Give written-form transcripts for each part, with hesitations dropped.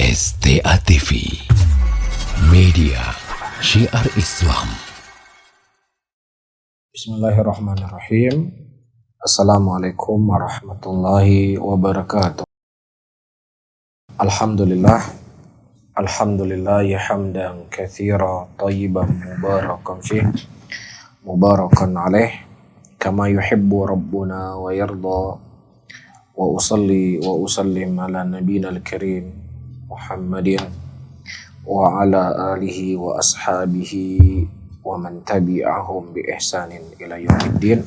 STA TV Media Syiar Islam. Bismillahirrahmanirrahim. Assalamualaikum warahmatullahi wabarakatuh. Alhamdulillah ya hamdan katsira tayyiban mubarakan fih mubarakan alaih kama yuhibbu rabbuna wa yarda. Wa usalli wa usallim ala nabiyina al-karim Muhammadin wa ala alihi wa ashabihi wa man tabi'ahum bi ihsanin ila yaumiddin.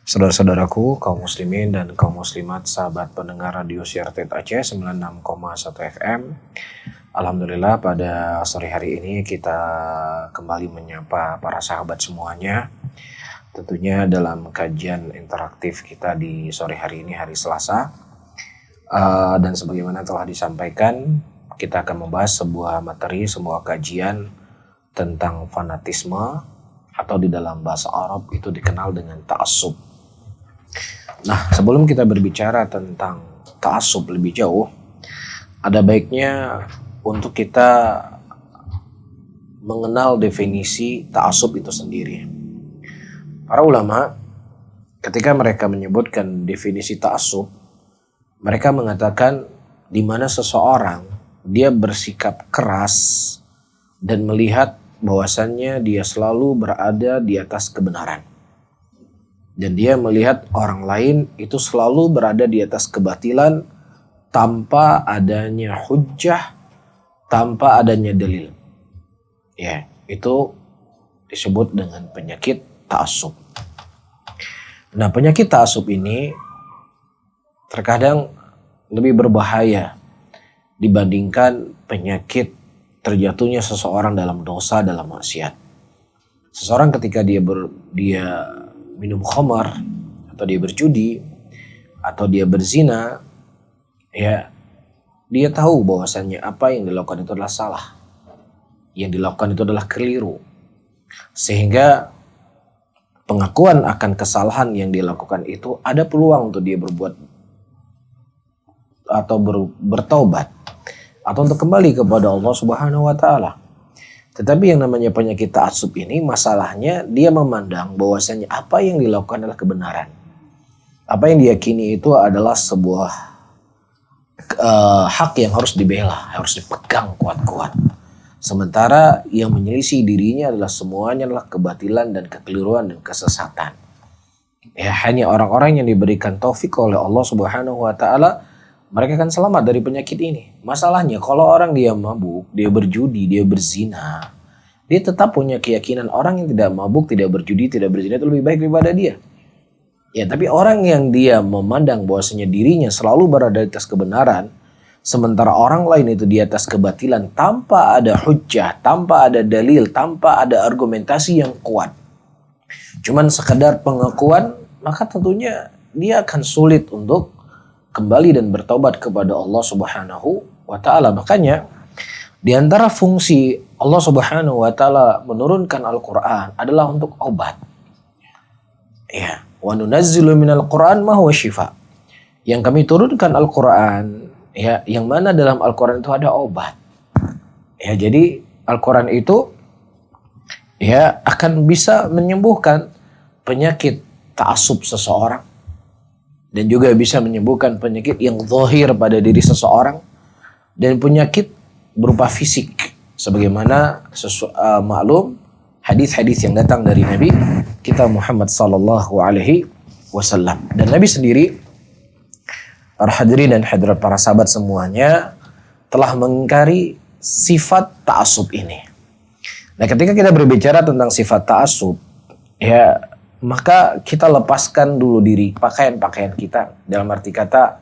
Saudara-saudaraku, kaum muslimin dan kaum muslimat, sahabat pendengar radio Syiar Aceh 96,1 FM. Alhamdulillah pada sore hari ini kita kembali menyapa para sahabat semuanya. Tentunya dalam kajian interaktif kita di sore hari ini, hari Selasa. Dan sebagaimana telah disampaikan, kita akan membahas sebuah materi, sebuah kajian tentang fanatisme atau di dalam bahasa Arab itu dikenal dengan ta'assub. Nah, sebelum kita berbicara tentang ta'assub lebih jauh, ada baiknya untuk kita mengenal definisi ta'assub itu sendiri. Para ulama ketika mereka menyebutkan definisi ta'assub, mereka mengatakan di mana seseorang dia bersikap keras dan melihat bahwasannya dia selalu berada di atas kebenaran. Dan dia melihat orang lain itu selalu berada di atas kebatilan tanpa adanya hujjah, tanpa adanya dalil. Ya, itu disebut dengan penyakit ta'assub. Nah, penyakit ta'assub ini terkadang lebih berbahaya dibandingkan penyakit terjatuhnya seseorang dalam dosa, dalam maksiat. Seseorang ketika dia minum khamar, atau dia berjudi, atau dia berzina, ya, dia tahu bahwasannya apa yang dilakukan itu adalah salah, yang dilakukan itu adalah keliru, sehingga pengakuan akan kesalahan yang dilakukan itu ada peluang untuk dia berbuat atau bertaubat atau untuk kembali kepada Allah Subhanahu wa taala. Tetapi yang namanya penyakit ta'assub ini masalahnya dia memandang bahwasanya apa yang dilakukan adalah kebenaran. Apa yang diyakini itu adalah sebuah hak yang harus dibela, harus dipegang kuat-kuat. Sementara yang menyelisih dirinya adalah semuanya adalah kebatilan dan kekeliruan dan kesesatan. Ya, hanya orang-orang yang diberikan taufik oleh Allah Subhanahu wa taala, mereka akan selamat dari penyakit ini. Masalahnya kalau orang dia mabuk, dia berjudi, dia berzina, dia tetap punya keyakinan orang yang tidak mabuk, tidak berjudi, tidak berzina itu lebih baik daripada dia. Ya, tapi orang yang dia memandang bahwasanya dirinya selalu berada di atas kebenaran, sementara orang lain itu di atas kebatilan tanpa ada hujjah, tanpa ada dalil, tanpa ada argumentasi yang kuat, cuman sekedar pengakuan, maka tentunya dia akan sulit untuk kembali dan bertobat kepada Allah Subhanahu wa taala. Makanya di antara fungsi Allah Subhanahu wa taala menurunkan Al-Qur'an adalah untuk obat. Ya, wa nunazzilu minal Qur'an ma huwa syifa. Yang kami turunkan Al-Qur'an, ya, yang mana dalam Al-Qur'an itu ada obat. Ya, jadi Al-Qur'an itu ya akan bisa menyembuhkan penyakit ta'assub seseorang, dan juga bisa menyembuhkan penyakit yang zahir pada diri seseorang, dan penyakit berupa fisik sebagaimana maklum hadis-hadis yang datang dari Nabi kita Muhammad sallallahu alaihi wasallam. Dan Nabi sendiri, para hadirin dan hadirat para sahabat semuanya, telah mengingkari sifat ta'assub ini. Nah, ketika kita berbicara tentang sifat ta'assub, ya, maka kita lepaskan dulu diri, pakaian-pakaian kita. Dalam arti kata,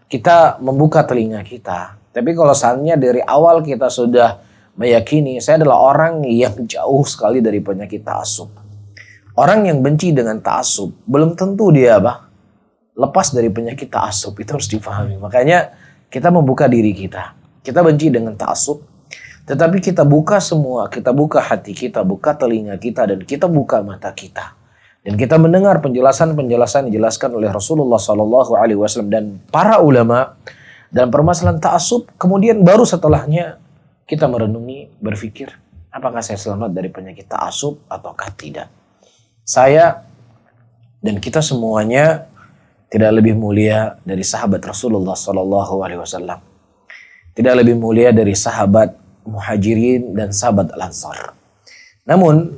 kita membuka telinga kita. Tapi kalau seandainya dari awal kita sudah meyakini, saya adalah orang yang jauh sekali dari penyakit ta'assub. Orang yang benci dengan ta'assub, belum tentu dia lepas dari penyakit ta'assub. Itu harus dipahami. Makanya kita membuka diri kita. Kita benci dengan ta'assub, tetapi kita buka semua. Kita buka hati kita, buka telinga kita, dan kita buka mata kita. Dan kita mendengar penjelasan-penjelasan dijelaskan oleh Rasulullah SAW dan para ulama dalam permasalahan ta'assub, kemudian baru setelahnya kita merenungi, berpikir, apakah saya selamat dari penyakit ta'assub ataukah tidak. Saya dan kita semuanya tidak lebih mulia dari sahabat Rasulullah Sallallahu Alaihi Wasallam, tidak lebih mulia dari sahabat Muhajirin dan sahabat Al-Ansar. Namun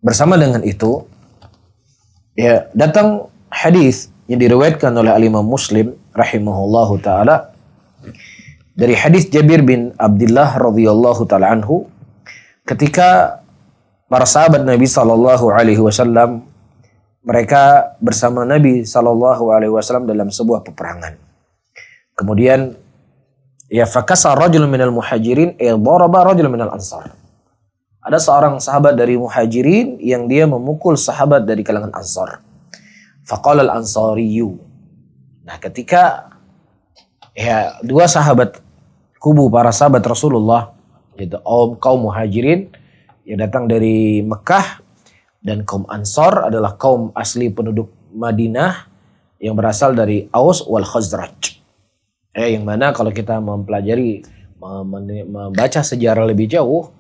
bersama dengan itu, ya datang hadis yang diriwayatkan oleh Imam Muslim rahimahullahu taala dari hadis Jabir bin Abdullah radhiyallahu taala anhu, ketika para sahabat Nabi sallallahu alaihi wasallam mereka bersama Nabi sallallahu alaihi wasallam dalam sebuah peperangan. Kemudian ya fakasa rajulun minal muhajirin daraba rajulun minal ansar. Ada seorang sahabat dari Muhajirin yang dia memukul sahabat dari kalangan Ansar. Faqala al-Ansariyu. Nah, ketika ya dua sahabat kubu para sahabat Rasulullah, yaitu kaum Muhajirin yang datang dari Mekah dan kaum Ansar adalah kaum asli penduduk Madinah yang berasal dari Aus wal Khazraj. Yang mana kalau kita mempelajari membaca sejarah lebih jauh,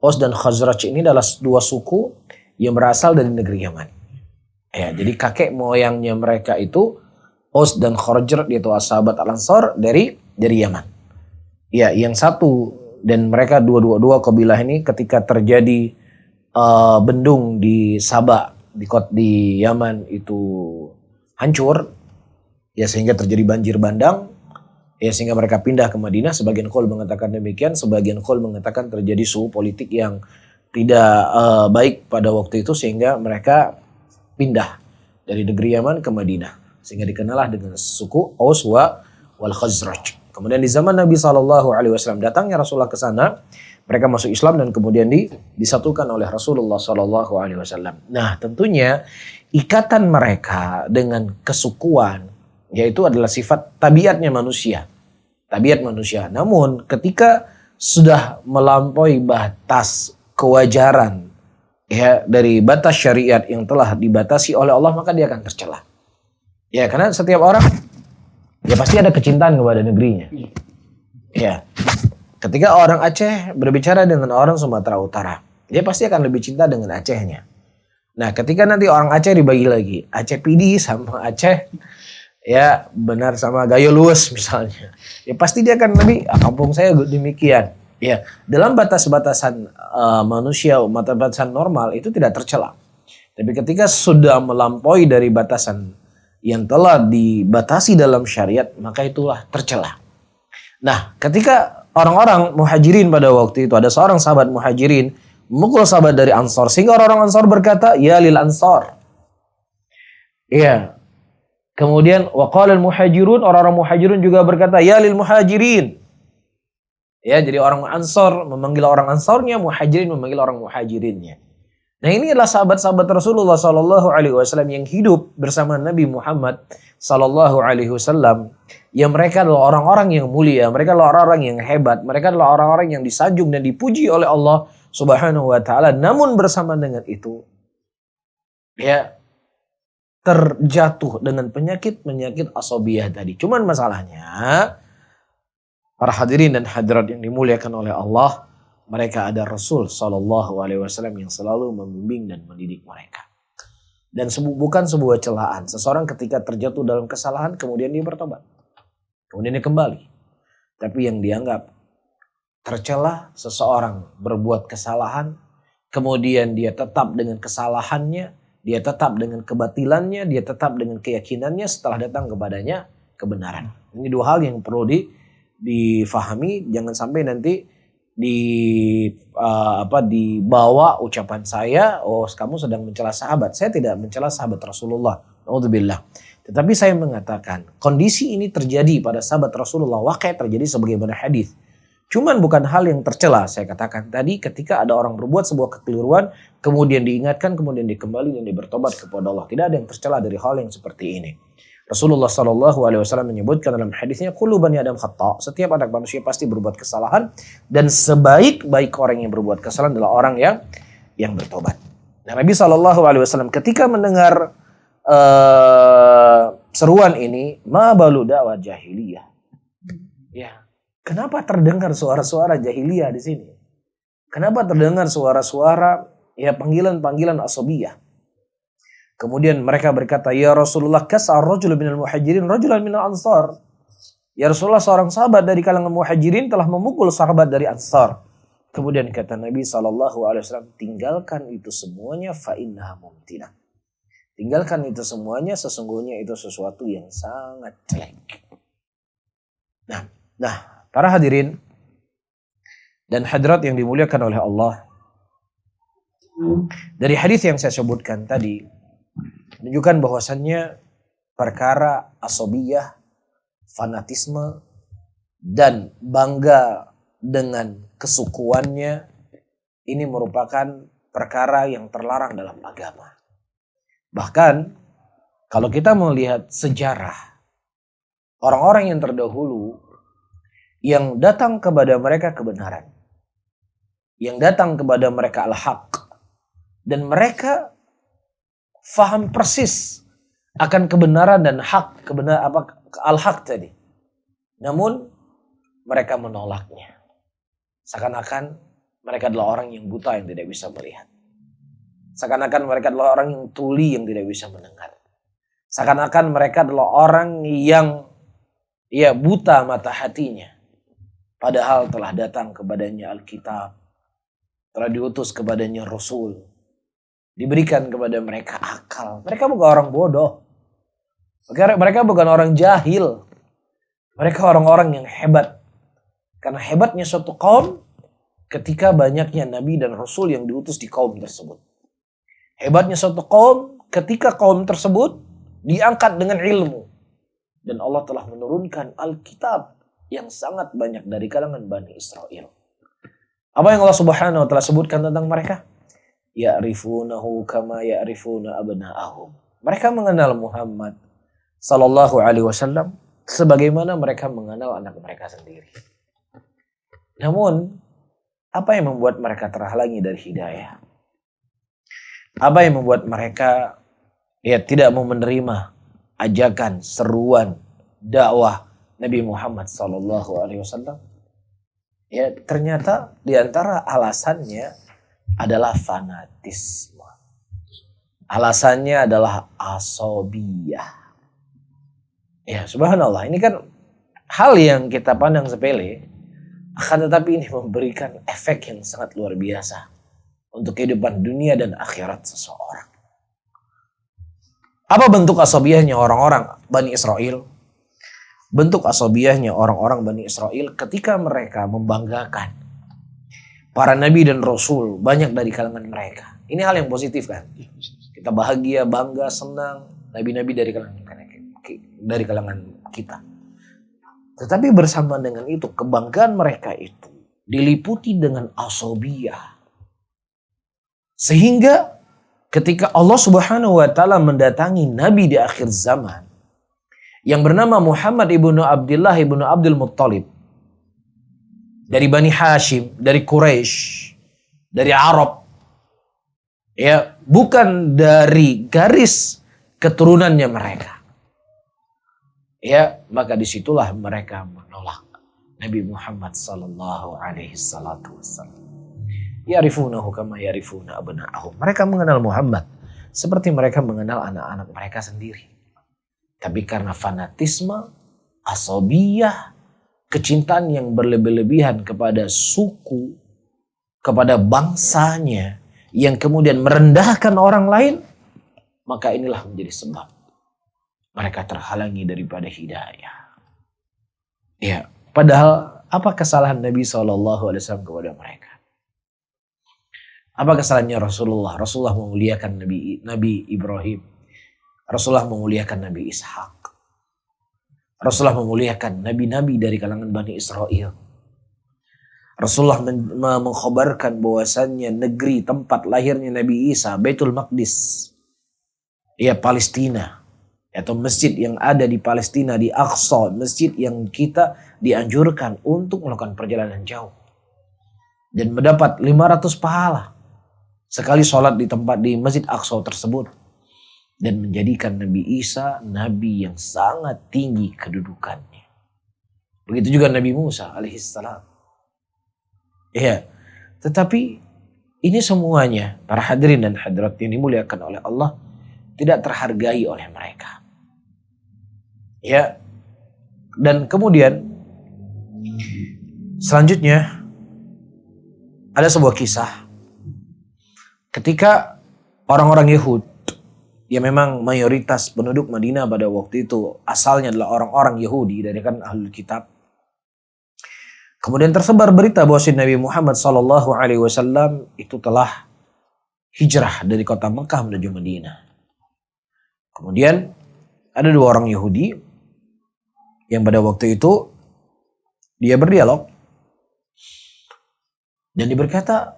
Aus dan Khazraj ini adalah dua suku yang berasal dari negeri Yaman. Ya, jadi kakek moyangnya mereka itu Aus dan Khazraj, yaitu sahabat Al-Ansar dari Yaman. Ya, yang satu dan mereka dua kabilah ini ketika terjadi bendung di Sabah di Yaman itu hancur, ya sehingga terjadi banjir bandang. Ya, sehingga mereka pindah ke Madinah. Sebagian qaul mengatakan demikian, sebagian qaul mengatakan terjadi suhu politik yang tidak baik pada waktu itu sehingga mereka pindah dari negeri Yaman ke Madinah, sehingga dikenallah dengan suku Aus wal Khazraj. Kemudian di zaman Nabi SAW datangnya Rasulullah ke sana, mereka masuk Islam dan kemudian disatukan oleh Rasulullah SAW. Nah, tentunya ikatan mereka dengan kesukuan yaitu adalah sifat tabiat manusia. Namun ketika sudah melampaui batas kewajaran ya dari batas syariat yang telah dibatasi oleh Allah, maka dia akan tercela. Ya, karena setiap orang ya pasti ada kecintaan kepada negerinya. Ya. Ketika orang Aceh berbicara dengan orang Sumatera Utara, dia pasti akan lebih cinta dengan Acehnya. Nah, ketika nanti orang Aceh dibagi lagi, Aceh Pidi sama Aceh ya benar sama Gayo Luwes misalnya, ya pasti dia akan lebih kampung saya demikian. Ya, dalam batas-batasan manusia, batas-batasan normal itu tidak tercela. Tapi ketika sudah melampaui dari batasan yang telah dibatasi dalam syariat, maka itulah tercela. Nah, ketika orang-orang Muhajirin pada waktu itu, ada seorang sahabat Muhajirin memukul sahabat dari Ansar, sehingga orang-orang Ansar berkata, ya lil Ansar. Ya. Kemudian waqala al-muhajirun, orang-orang Muhajirun juga berkata, ya lil Muhajirin. Ya, jadi orang Ansar memanggil orang Ansarnya, Muhajirin memanggil orang Muhajirinnya. Nah, ini adalah sahabat-sahabat Rasulullah sallallahu alaihi wasallam yang hidup bersama Nabi Muhammad sallallahu alaihi wasallam, yang mereka adalah orang-orang yang mulia, mereka adalah orang-orang yang hebat, mereka adalah orang-orang yang disanjung dan dipuji oleh Allah Subhanahu wa taala. Namun bersama dengan itu, ya terjatuh dengan penyakit asabiyah tadi. Cuman masalahnya, para hadirin dan hadirat yang dimuliakan oleh Allah, mereka ada Rasul sallallahu alaihi wasallam yang selalu membimbing dan mendidik mereka. Dan bukan sebuah celaan. Seseorang ketika terjatuh dalam kesalahan, kemudian dia bertobat. Kemudian dia kembali. Tapi yang dianggap tercela, seseorang berbuat kesalahan, kemudian dia tetap dengan kesalahannya, dia tetap dengan kebatilannya, dia tetap dengan keyakinannya setelah datang kepadanya kebenaran. Ini dua hal yang perlu difahami. Jangan sampai nanti dibawa ucapan saya, oh kamu sedang mencela sahabat. Saya tidak mencela sahabat Rasulullah, naudzubillah. Tetapi saya mengatakan kondisi ini terjadi pada sahabat Rasulullah, waqi' terjadi sebagaimana hadis. Cuman bukan hal yang tercela. Saya katakan tadi, ketika ada orang berbuat sebuah kekeliruan, kemudian diingatkan, kemudian dikembali dan dia bertobat kepada Allah. Tidak ada yang tercela dari hal yang seperti ini. Rasulullah SAW menyebutkan dalam hadisnya, kullu bani Adam khata'. Setiap anak manusia pasti berbuat kesalahan, dan sebaik-baik orang yang berbuat kesalahan adalah orang yang bertobat. Nah, Nabi SAW ketika mendengar seruan ini, ma balu da'wah jahiliyah. Ya, kenapa terdengar suara-suara jahiliyah di sini? Kenapa terdengar suara-suara ya panggilan-panggilan asobiyah? Kemudian mereka berkata, ya Rasulullah, kas'ar rajul minal muhajirin rajulan minal ansar. Ya Rasulullah, seorang sahabat dari kalangan muhajirin telah memukul sahabat dari ansar. Kemudian kata Nabi SAW, tinggalkan itu semuanya fa'innaha mumtinah. Tinggalkan itu semuanya, sesungguhnya itu sesuatu yang sangat jelek. Nah, para hadirin dan hadirat yang dimuliakan oleh Allah. Dari hadis yang saya sebutkan tadi, menunjukkan bahwasannya perkara asobiyah, fanatisme, dan bangga dengan kesukuannya, ini merupakan perkara yang terlarang dalam agama. Bahkan, kalau kita melihat sejarah, orang-orang yang terdahulu, yang datang kepada mereka kebenaran, yang datang kepada mereka al-haq, dan mereka faham persis akan kebenaran dan hak, al-haq tadi. Namun mereka menolaknya. Seakan-akan mereka adalah orang yang buta yang tidak bisa melihat. Seakan-akan mereka adalah orang yang tuli yang tidak bisa mendengar. Seakan-akan mereka adalah orang yang buta mata hatinya. Padahal telah datang kepadanya Alkitab, telah diutus kepadanya Rasul, diberikan kepada mereka akal. Mereka bukan orang bodoh. Mereka bukan orang jahil. Mereka orang-orang yang hebat. Karena hebatnya suatu kaum ketika banyaknya nabi dan rasul yang diutus di kaum tersebut. Hebatnya suatu kaum ketika kaum tersebut diangkat dengan ilmu. Dan Allah telah menurunkan Alkitab yang sangat banyak dari kalangan Bani Israel. Apa yang Allah Subhanahu wa taala sebutkan tentang mereka? Ya'rifunahu kama ya'rifuna abna'ahum. Mereka mengenal Muhammad sallallahu alaihi wasallam sebagaimana mereka mengenal anak mereka sendiri. Namun, apa yang membuat mereka terhalangi dari hidayah? Apa yang membuat mereka tidak mau menerima ajakan, seruan, dakwah Nabi Muhammad sallallahu alaihi wasallam? Ya, ternyata di antara alasannya adalah fanatisme. Alasannya adalah asobiyah. Ya, subhanallah, ini kan hal yang kita pandang sepele, akan tetapi ini memberikan efek yang sangat luar biasa untuk kehidupan dunia dan akhirat seseorang. Apa bentuk asobiyahnya orang-orang Bani Israel? Bentuk asobiyahnya orang-orang Bani Israel ketika mereka membanggakan para nabi dan rasul banyak dari kalangan mereka. Ini hal yang positif kan? Kita bahagia, bangga, senang. Nabi-nabi dari kalangan kita. Tetapi bersama dengan itu, kebanggaan mereka itu diliputi dengan asobiyah. Sehingga ketika Allah Subhanahu wa taala mendatangi nabi di akhir zaman yang bernama Muhammad ibnu Abdullah ibnu Abdul Muttalib, dari Bani Hashim, dari Quraisy, dari Arab, ya, bukan dari garis keturunannya mereka. Ya, maka disitulah mereka menolak Nabi Muhammad sallallahu alaihi wasallam. Ya'rifunahu kama ya'rifuna abna'ahum. Mereka mengenal Muhammad seperti mereka mengenal anak-anak mereka sendiri. Tapi karena fanatisme, asobiyah, kecintaan yang berlebih-lebihan kepada suku, kepada bangsanya, yang kemudian merendahkan orang lain, maka inilah menjadi sebab mereka terhalangi daripada hidayah. Ya, padahal apa kesalahan Nabi SAW kepada mereka? Apa kesalahannya Rasulullah? Rasulullah memuliakan Nabi Ibrahim. Rasulullah memuliakan Nabi Ishak. Rasulullah memuliakan nabi-nabi dari kalangan Bani Israel. Rasulullah mengkhabarkan bahwasannya negeri tempat lahirnya Nabi Isa, Baitul Maqdis, ya, Palestina, atau masjid yang ada di Palestina, di Aqsa, masjid yang kita dianjurkan untuk melakukan perjalanan jauh dan mendapat 500 pahala sekali sholat di Masjid Aqsa tersebut, dan menjadikan Nabi Isa nabi yang sangat tinggi kedudukannya. Begitu juga Nabi Musa alaihissalam. Ya, tetapi ini semuanya para hadirin dan hadirat yang dimuliakan oleh Allah tidak terhargai oleh mereka. Ya, dan kemudian selanjutnya ada sebuah kisah ketika orang-orang Yahud yang memang mayoritas penduduk Madinah pada waktu itu asalnya adalah orang-orang Yahudi dari kan Ahlul Kitab. Kemudian tersebar berita bahwa Nabi Muhammad SAW itu telah hijrah dari kota Mekah menuju Madinah. Kemudian ada dua orang Yahudi yang pada waktu itu dia berdialog dan dia berkata,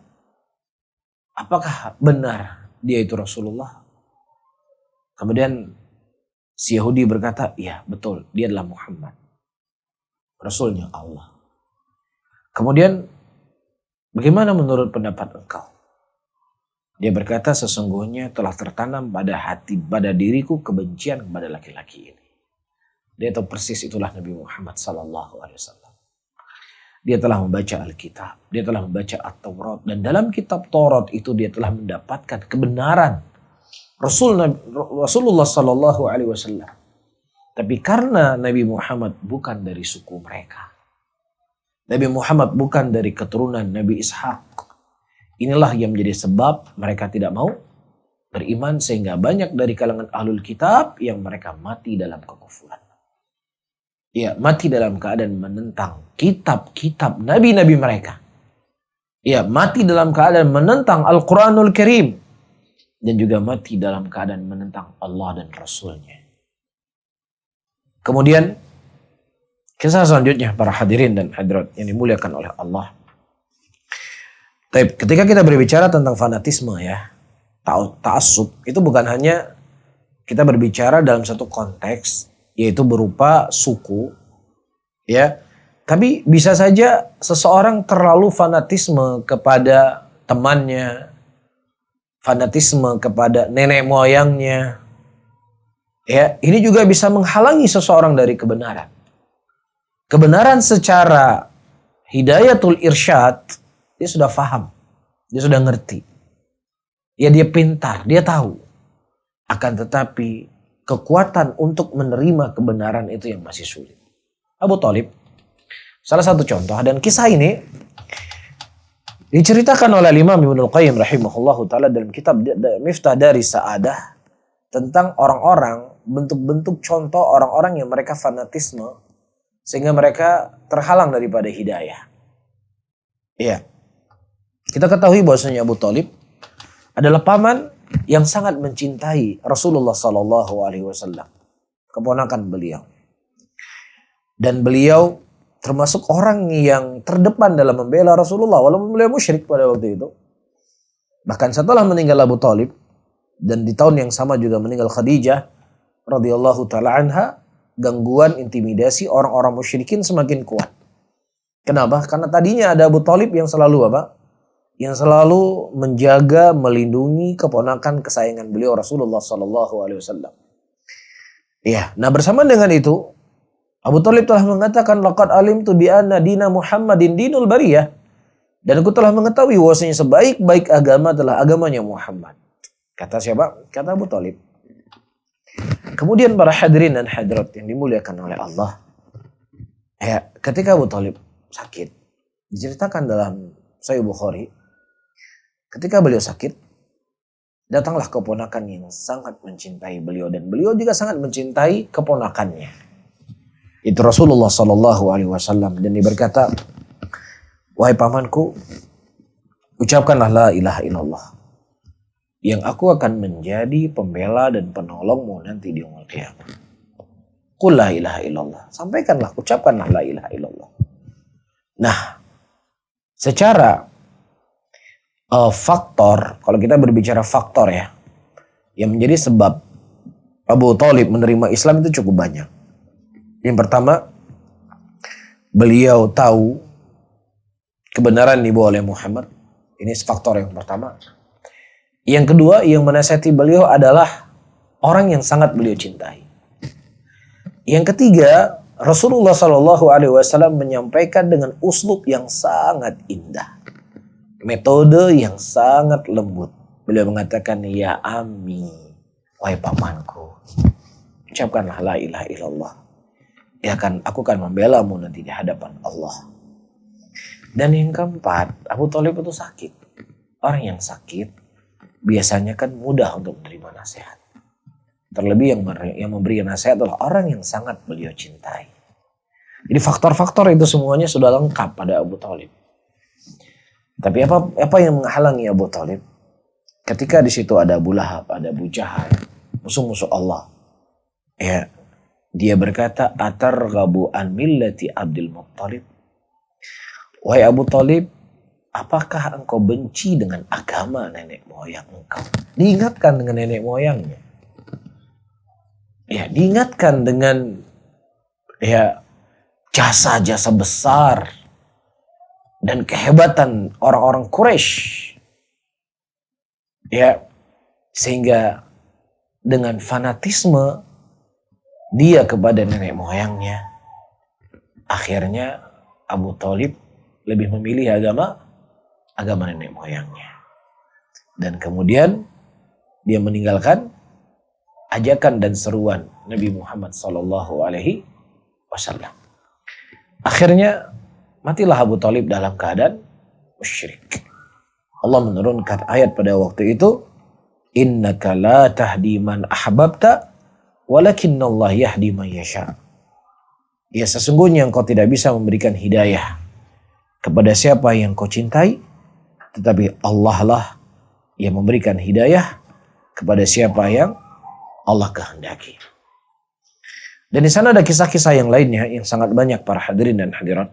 apakah benar dia itu Rasulullah? Kemudian si Yahudi berkata, iya betul, dia adalah Muhammad, Rasulnya Allah. Kemudian, bagaimana menurut pendapat engkau? Dia berkata, sesungguhnya telah tertanam pada diriku kebencian kepada laki-laki ini. Dia tahu persis itulah Nabi Muhammad SAW. Dia telah membaca Alkitab, dia telah membaca At-Taurat, dan dalam kitab Taurat itu dia telah mendapatkan kebenaran Rasulullah SAW. Tapi karena Nabi Muhammad bukan dari suku mereka, Nabi Muhammad bukan dari keturunan Nabi Ishak. Inilah yang menjadi sebab mereka tidak mau beriman sehingga banyak dari kalangan Ahlul Kitab yang mereka mati dalam kekufuran. Ya, mati dalam keadaan menentang kitab-kitab nabi-nabi mereka. Ya, mati dalam keadaan menentang Al-Quranul Karim. Dan juga mati dalam keadaan menentang Allah dan Rasulnya. Kemudian kisah selanjutnya para hadirin dan hadirat yang dimuliakan oleh Allah. Ketika kita berbicara tentang fanatisme ya, ta'assub, itu bukan hanya kita berbicara dalam satu konteks, yaitu berupa suku, ya. Tapi bisa saja seseorang terlalu fanatisme kepada temannya, fanatisme kepada nenek moyangnya. Ya, ini juga bisa menghalangi seseorang dari kebenaran. Kebenaran secara hidayatul irsyad, dia sudah faham, dia sudah ngerti. Ya, dia pintar, dia tahu. Akan tetapi kekuatan untuk menerima kebenaran itu yang masih sulit. Abu Thalib, salah satu contoh, dan kisah ini diceritakan oleh Imam Ibnul Qayyim rahimahullahu ta'ala dalam kitab Miftah Daris Sa'adah tentang orang-orang, bentuk-bentuk contoh orang-orang yang mereka fanatisme sehingga mereka terhalang daripada hidayah. Iya. Kita ketahui bahwasanya Abu Thalib adalah paman yang sangat mencintai Rasulullah SAW, keponakan beliau. Dan beliau termasuk orang yang terdepan dalam membela Rasulullah walaupun beliau musyrik pada waktu itu. Bahkan setelah meninggal Abu Thalib dan di tahun yang sama juga meninggal Khadijah radhiyallahu taala anha, gangguan intimidasi orang-orang musyrikin semakin kuat. Kenapa? Karena tadinya ada Abu Thalib yang selalu apa? Yang selalu menjaga, melindungi keponakan kesayangan beliau Rasulullah SAW. Ya, nah bersama dengan itu Abu Thalib telah mengatakan laqad alimtu bi anna dina Muhammadin dinul bariyah, dan aku telah mengetahui bahwasanya sebaik-baik agama adalah agamanya Muhammad. Kata siapa? Kata Abu Thalib. Kemudian para hadirin dan hadirat yang dimuliakan oleh Allah, ya, ketika Abu Thalib sakit, diceritakan dalam Sahih Bukhari, ketika beliau sakit, datanglah keponakan yang sangat mencintai beliau dan beliau juga sangat mencintai keponakannya. Itu Rasulullah SAW, dan dia berkata, wahai pamanku, ucapkanlah la ilaha illallah, yang aku akan menjadi pembela dan penolongmu nanti di yaumul qiyamah. Qul la ilaha illallah, sampaikanlah, ucapkanlah la ilaha illallah. Nah, secara faktor, kalau kita berbicara faktor ya, yang menjadi sebab Abu Thalib menerima Islam itu cukup banyak. Yang pertama, beliau tahu kebenaran dibawa oleh Muhammad. Ini faktor yang pertama. Yang kedua, yang menasihati beliau adalah orang yang sangat beliau cintai. Yang ketiga, Rasulullah Shallallahu Alaihi Wasallam menyampaikan dengan uslub yang sangat indah, metode yang sangat lembut. Beliau mengatakan, ya ami, wahai pamanku, ucapkanlah la ilaha illallah. Ya kan, aku kan membelamu nanti di hadapan Allah. Dan yang keempat, Abu Thalib itu sakit. Orang yang sakit biasanya kan mudah untuk menerima nasihat. Terlebih yang memberi nasihat adalah orang yang sangat beliau cintai. Jadi faktor-faktor itu semuanya sudah lengkap pada Abu Thalib. Tapi apa yang menghalangi Abu Thalib? Ketika di situ ada Abu Lahab, ada Abu Jahal, musuh-musuh Allah. Ya, dia berkata, atarghabu an millati Abdul Muttalib. Wahai Abu Thalib, apakah engkau benci dengan agama nenek moyang engkau? Diingatkan dengan nenek moyangnya. Ya, diingatkan dengan jasa-jasa besar dan kehebatan orang-orang Quraisy. Ya, sehingga dengan fanatisme dia kepada nenek moyangnya, akhirnya Abu Thalib lebih memilih agama nenek moyangnya. Dan kemudian dia meninggalkan ajakan dan seruan Nabi Muhammad Sallallahu Alaihi Wasallam. Akhirnya matilah Abu Thalib dalam keadaan musyrik. Allah menurunkan ayat pada waktu itu, innaka la tahdi man ahbabta walakinnallaha yahdi man yasha. Ya, sesungguhnya engkau tidak bisa memberikan hidayah kepada siapa yang kau cintai, tetapi Allah lah yang memberikan hidayah kepada siapa yang Allah kehendaki. Dan di sana ada kisah-kisah yang lainnya yang sangat banyak para hadirin dan hadirat,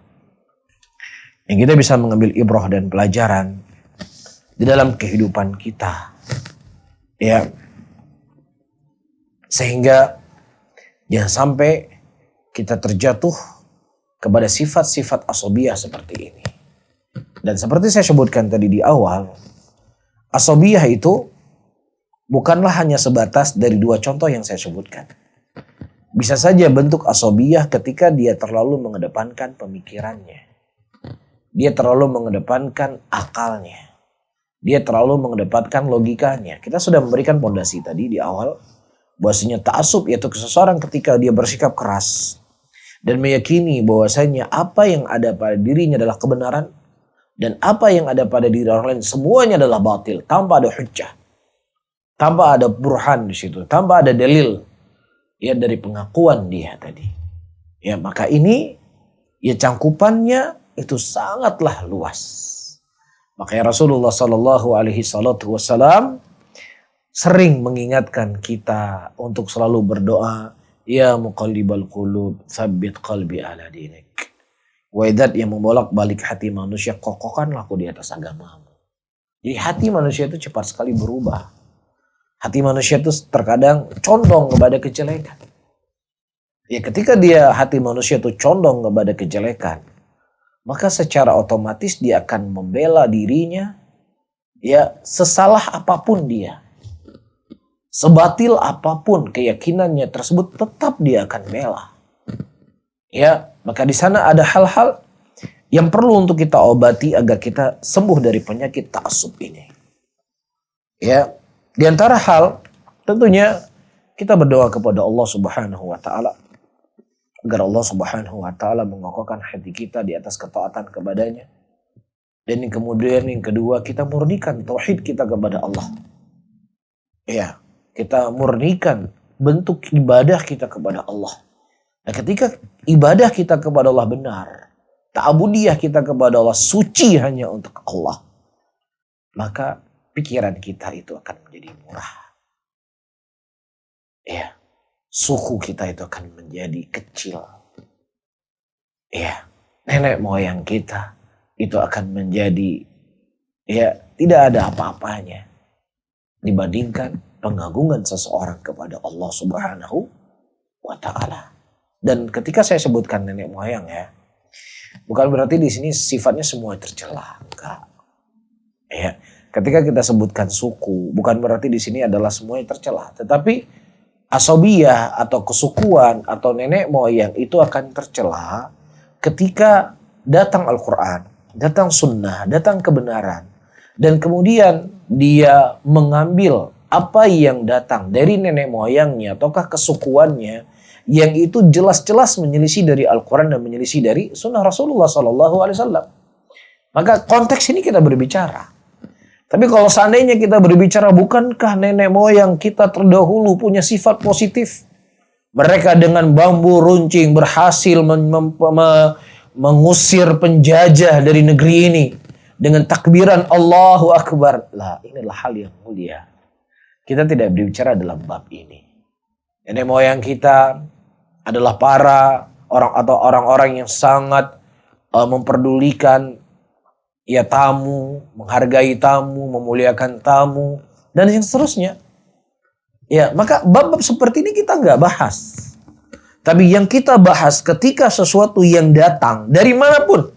yang kita bisa mengambil ibrah dan pelajaran di dalam kehidupan kita. Ya. Sehingga jangan sampai kita terjatuh kepada sifat-sifat asabiyah seperti ini. Dan seperti saya sebutkan tadi di awal, asabiyah itu bukanlah hanya sebatas dari dua contoh yang saya sebutkan. Bisa saja bentuk asabiyah ketika dia terlalu mengedepankan pemikirannya. Dia terlalu mengedepankan akalnya. Dia terlalu mengedepankan logikanya. Kita sudah memberikan pondasi tadi di awal, bahwasanya ta'assub yaitu seseorang ketika dia bersikap keras dan meyakini bahwasanya apa yang ada pada dirinya adalah kebenaran dan apa yang ada pada diri orang lain semuanya adalah batil tanpa ada hujjah. Tanpa ada burhan di situ, tanpa ada dalil ya dari pengakuan dia tadi. Ya, maka ini ya cangkupannya itu sangatlah luas. Makanya Rasulullah Sallallahu Alaihi Wasallam sering mengingatkan kita untuk selalu berdoa, ya muqallibal qulub, tsabbit qalbi ala dinik. Wahai zat yang membolak-balik hati manusia, kokohkanlah aku di atas agamamu. Jadi hati manusia itu cepat sekali berubah. Hati manusia itu terkadang condong kepada kejelekan. Ya, ketika hati manusia itu condong kepada kejelekan, maka secara otomatis dia akan membela dirinya, ya sesalah apapun dia. Sebatil apapun keyakinannya tersebut tetap dia akan bela. Ya, maka di sana ada hal-hal yang perlu untuk kita obati agar kita sembuh dari penyakit ta'assub ini. Ya, di antara hal tentunya kita berdoa kepada Allah Subhanahu wa taala agar Allah Subhanahu wa taala mengokohkan hati kita di atas ketaatan kepadanya. Dan yang kemudian yang kedua, kita murnikan tauhid kita kepada Allah. Ya, kita murnikan bentuk ibadah kita kepada Allah. Nah, ketika ibadah kita kepada Allah benar, ta'abudiyah kita kepada Allah suci hanya untuk Allah, maka pikiran kita itu akan menjadi murah. Ya, suku kita itu akan menjadi kecil. Ya, nenek moyang kita itu akan menjadi tidak ada apa-apanya dibandingkan pengagungan seseorang kepada Allah Subhanahu wa taala. Dan ketika saya sebutkan nenek moyang bukan berarti di sini sifatnya semua tercela, enggak. Ya, ketika kita sebutkan suku, bukan berarti di sini adalah semuanya tercela, tetapi asobiyah atau kesukuan atau nenek moyang itu akan tercela ketika datang Al-Quran, datang sunnah, datang kebenaran. Dan kemudian dia mengambil apa yang datang dari nenek moyangnya ataukah kesukuannya yang itu jelas-jelas menyelisih dari Al-Quran dan menyelisih dari sunnah Rasulullah SAW. Maka konteks ini kita berbicara. Tapi kalau seandainya kita berbicara, bukankah nenek moyang kita terdahulu punya sifat positif? Mereka dengan bambu runcing berhasil mengusir penjajah dari negeri ini. Dengan takbiran Allahu Akbar. Lah, inilah hal yang mulia. Kita tidak berbicara dalam bab ini. Nenek moyang kita adalah para orang-orang yang sangat memperdulikan ya tamu, menghargai tamu, memuliakan tamu, dan yang seterusnya. Ya, maka bab-bab seperti ini kita nggak bahas. Tapi yang kita bahas ketika sesuatu yang datang dari manapun,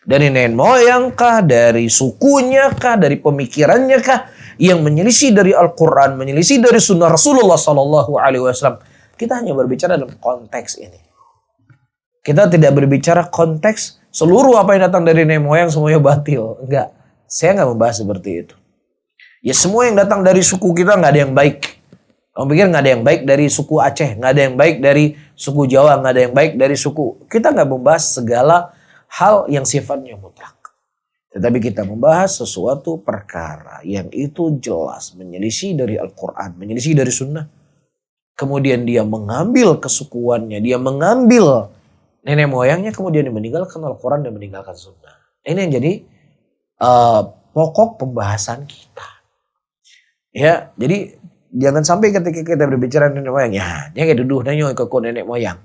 dari nenek moyang kah, dari sukunya kah, dari pemikirannya kah, yang menyelisih dari Al-Quran, menyelisih dari Sunnah Rasulullah SAW, kita hanya berbicara dalam konteks ini. Kita tidak berbicara konteks seluruh apa yang datang dari nenek moyang semuanya batil. Enggak. Saya nggak membahas seperti itu. Ya semua yang datang dari suku kita nggak ada yang baik. Kamu pikir nggak ada yang baik dari suku Aceh, nggak ada yang baik dari suku Jawa, nggak ada yang baik dari suku. Kita nggak membahas segala hal yang sifatnya mutlak. Tetapi kita membahas sesuatu perkara yang itu jelas menyelisih dari Al-Quran, menyelisih dari Sunnah. Kemudian dia mengambil kesukuannya, dia mengambil nenek moyangnya, kemudian dia meninggalkan Al-Quran dan meninggalkan Sunnah. Ini yang jadi pokok pembahasan kita. Ya, jadi jangan sampai ketika kita berbicara nenek moyang, ya, jangan duduk nanya ke nenek moyang.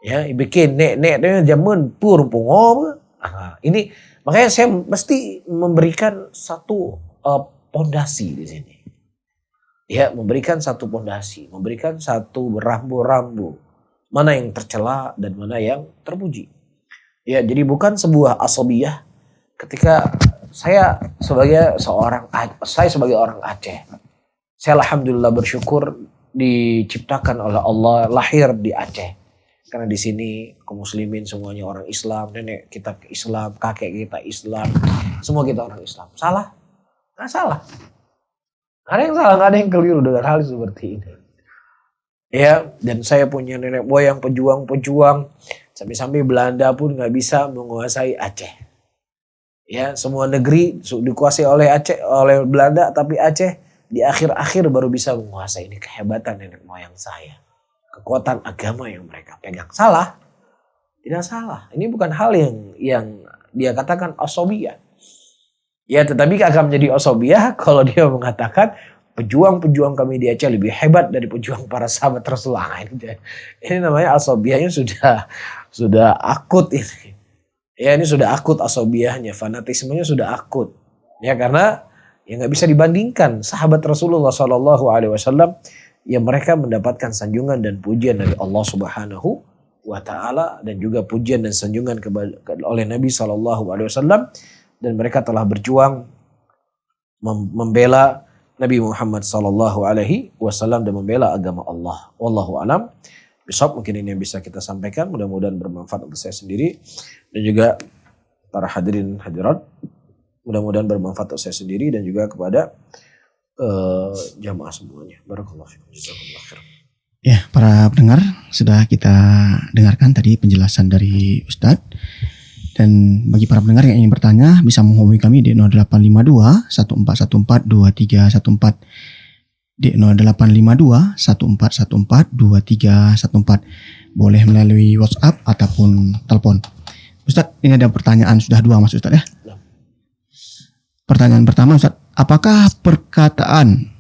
Ya, bikin nenek zaman pur pungo. Ini makanya saya mesti memberikan satu pondasi di sini. Ya, memberikan satu pondasi, memberikan satu rambu-rambu. Mana yang tercela dan mana yang terpuji. Ya, jadi bukan sebuah asabiyah ketika saya sebagai orang Aceh. Saya alhamdulillah bersyukur diciptakan oleh Allah lahir di Aceh. Karena di sini kaum muslimin semuanya orang Islam, nenek kita Islam, kakek kita Islam, semua kita orang Islam. Salah? Nggak salah. Nggak ada yang salah, nggak ada yang keliru dengan hal seperti ini. Ya, dan saya punya nenek moyang pejuang-pejuang. Sampai-sampai Belanda pun nggak bisa menguasai Aceh. Ya, semua negeri dikuasai oleh Aceh, oleh Belanda, tapi Aceh di akhir-akhir baru bisa menguasai. Ini kehebatan nenek moyang saya. Kekuatan agama yang mereka pegang. Salah? Tidak salah. Ini bukan hal yang dia katakan asobiyah. Ya, tetapi akan menjadi asobiyah kalau dia mengatakan pejuang-pejuang kami di Aceh lebih hebat dari pejuang para sahabat Rasulullah. Ini namanya asobiyahnya sudah akut ini. Ya, ini sudah akut asobiyahnya, fanatismenya sudah akut. Ya, karena ya nggak bisa dibandingkan sahabat Rasulullah SAW yang mereka mendapatkan sanjungan dan pujian dari Allah Subhanahu wa Ta'ala dan juga pujian dan sanjungan oleh Nabi SAW, dan mereka telah berjuang membela Nabi Muhammad SAW dan membela agama Allah. Wallahu alam. Besok mungkin ini yang bisa kita sampaikan. Mudah-mudahan bermanfaat untuk saya sendiri dan juga para hadirin hadirat. Mudah-mudahan bermanfaat untuk saya sendiri dan juga kepada jamaah semuanya. Barakallahu fiikum. Jazakumullah khairan. Ya, para pendengar, sudah kita dengarkan tadi penjelasan dari Ustadz. Dan bagi para pendengar yang ingin bertanya, bisa menghubungi kami di 0852 1414 2314, di 0852 1414 2314. Boleh melalui WhatsApp ataupun telepon. Ustadz, ini ada pertanyaan, sudah 2 Mas Ustadz ya. Pertanyaan pertama, Ustadz, apakah perkataan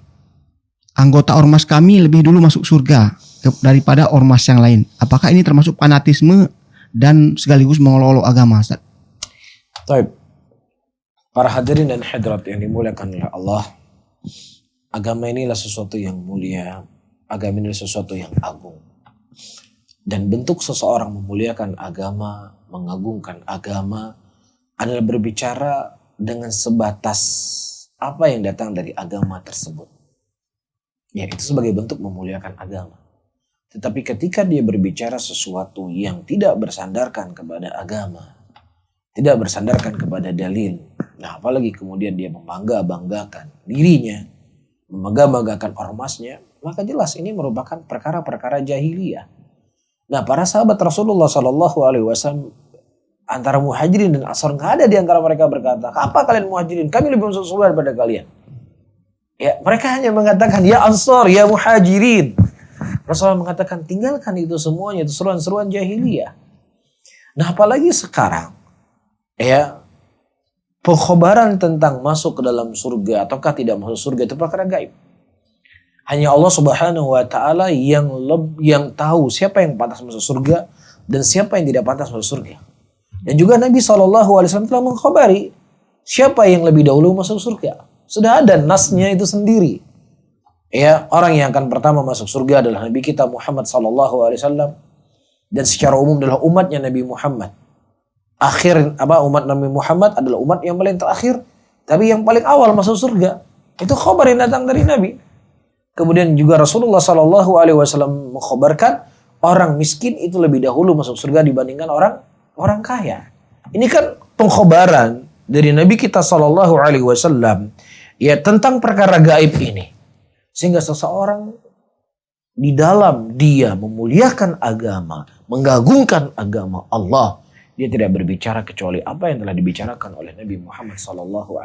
anggota ormas kami lebih dulu masuk surga daripada ormas yang lain? Apakah ini termasuk fanatisme dan sekaligus mengolok-olok agama, Ustaz? Baik. Para hadirin dan hadirat yang dimuliakan oleh Allah, agama inilah sesuatu yang mulia, agama ini sesuatu yang agung. Dan bentuk seseorang memuliakan agama, mengagungkan agama adalah berbicara dengan sebatas apa yang datang dari agama tersebut. Ya, itu sebagai bentuk memuliakan agama. Tetapi ketika dia berbicara sesuatu yang tidak bersandarkan kepada agama, tidak bersandarkan kepada dalil, nah apalagi kemudian dia membangga-banggakan dirinya, membangga-banggakan ormasnya, maka jelas ini merupakan perkara-perkara jahiliyah. Nah, para sahabat Rasulullah Shallallahu Alaihi Wasallam antara muhajirin dan ansor, nggak ada di antara mereka berkata, apa kalian muhajirin? Kami lebih masuk surga daripada kalian. Ya, mereka hanya mengatakan ya ansor, ya muhajirin. Rasulullah mengatakan tinggalkan itu semuanya, itu seruan-seruan jahiliyah. Nah, apalagi sekarang, ya, pengkhabaran tentang masuk ke dalam surga ataukah tidak masuk surga itu perkara gaib. Hanya Allah Subhanahu wa taala yang tahu siapa yang pantas masuk surga dan siapa yang tidak pantas masuk surga. Dan juga Nabi SAW telah mengkhabari siapa yang lebih dahulu masuk surga. Sudah ada nasnya itu sendiri. Ya, orang yang akan pertama masuk surga adalah Nabi kita Muhammad SAW, dan secara umum adalah umatnya Nabi Muhammad. Umat Nabi Muhammad adalah umat yang paling terakhir, tapi yang paling awal masuk surga. Itu khabar yang datang dari Nabi. Kemudian juga Rasulullah SAW mengkhabarkan orang miskin itu lebih dahulu masuk surga dibandingkan orang kaya. Ini kan pengkhabaran dari Nabi kita SAW ya tentang perkara gaib ini. Sehingga seseorang di dalam dia memuliakan agama, mengagungkan agama Allah, dia tidak berbicara kecuali apa yang telah dibicarakan oleh Nabi Muhammad SAW.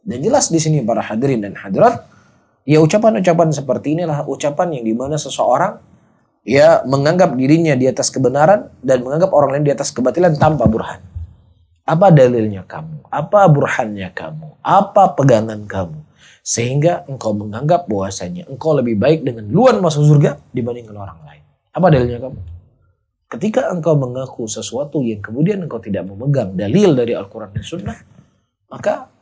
Dan jelas di sini para hadirin dan hadirat, ya ucapan-ucapan seperti inilah ucapan yang dimana seseorang ya menganggap dirinya di atas kebenaran dan menganggap orang lain di atas kebatilan tanpa burhan. Apa dalilnya kamu? Apa burhannya kamu? Apa pegangan kamu? Sehingga engkau menganggap bahwasanya engkau lebih baik dengan duluan masuk surga dibandingkan orang lain. Apa dalilnya kamu? Ketika engkau mengaku sesuatu yang kemudian engkau tidak memegang dalil dari Al-Quran dan Sunnah, maka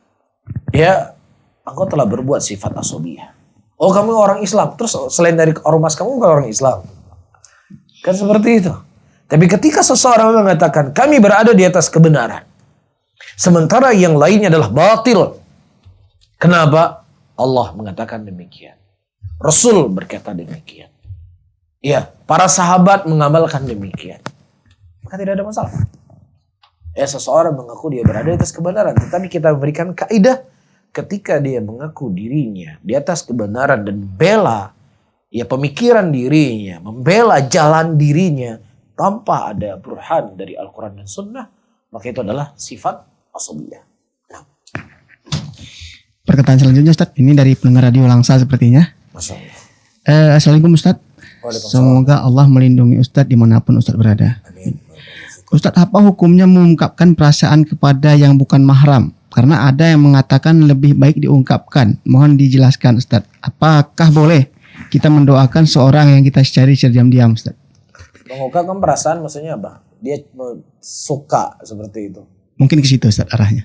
ya engkau telah berbuat sifat asobiyah. Oh, kamu orang Islam, terus selain dari ormas kamu bukan orang Islam. Kan seperti itu. Tapi ketika seseorang mengatakan kami berada di atas kebenaran, sementara yang lainnya adalah batil. Kenapa? Allah mengatakan demikian. Rasul berkata demikian. Ya, para sahabat mengamalkan demikian. Maka tidak ada masalah. Ya, seseorang mengaku dia berada di atas kebenaran. Tetapi kita memberikan kaidah ketika dia mengaku dirinya di atas kebenaran dan bela ya pemikiran dirinya, membela jalan dirinya tanpa ada burhan dari Al-Quran dan Sunnah, maka itu adalah sifat asabiyah. Perkataan selanjutnya Ustaz, ini dari pendengar radio Langsa sepertinya. Masya Allah. Assalamualaikum Ustaz. Semoga Allah melindungi Ustaz dimanapun Ustaz berada. Amin. Ustaz, apa hukumnya mengungkapkan perasaan kepada yang bukan mahram? Karena ada yang mengatakan lebih baik diungkapkan. Mohon dijelaskan Ustaz. Apakah boleh kita mendoakan seorang yang kita cari secara diam-diam Ustaz? Mengungkapkan perasaan maksudnya apa? Dia suka seperti itu. Mungkin ke situ Ustaz arahnya.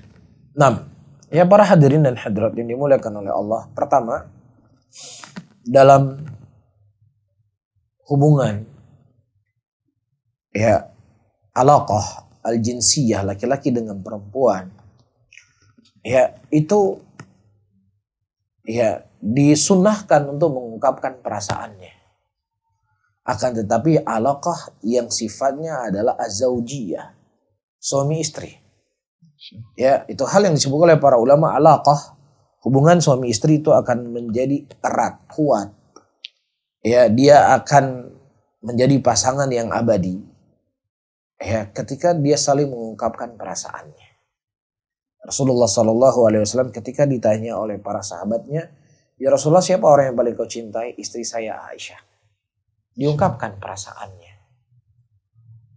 6. Ya para hadirin dan hadirat yang dimuliakan oleh Allah. Pertama, dalam hubungan ya alaqah al-jinsiyah laki-laki dengan perempuan, ya itu ya disunnahkan untuk mengungkapkan perasaannya. Akan tetapi alaqah yang sifatnya adalah az-zaujiyah, suami istri. Ya, itu hal yang disebut oleh para ulama alaqah, hubungan suami istri itu akan menjadi erat, kuat. Ya, dia akan menjadi pasangan yang abadi. Ya, ketika dia saling mengungkapkan perasaannya. Rasulullah SAW ketika ditanya oleh para sahabatnya, ya Rasulullah, siapa orang yang paling kau cintai? Istri saya Aisyah. Diungkapkan perasaannya.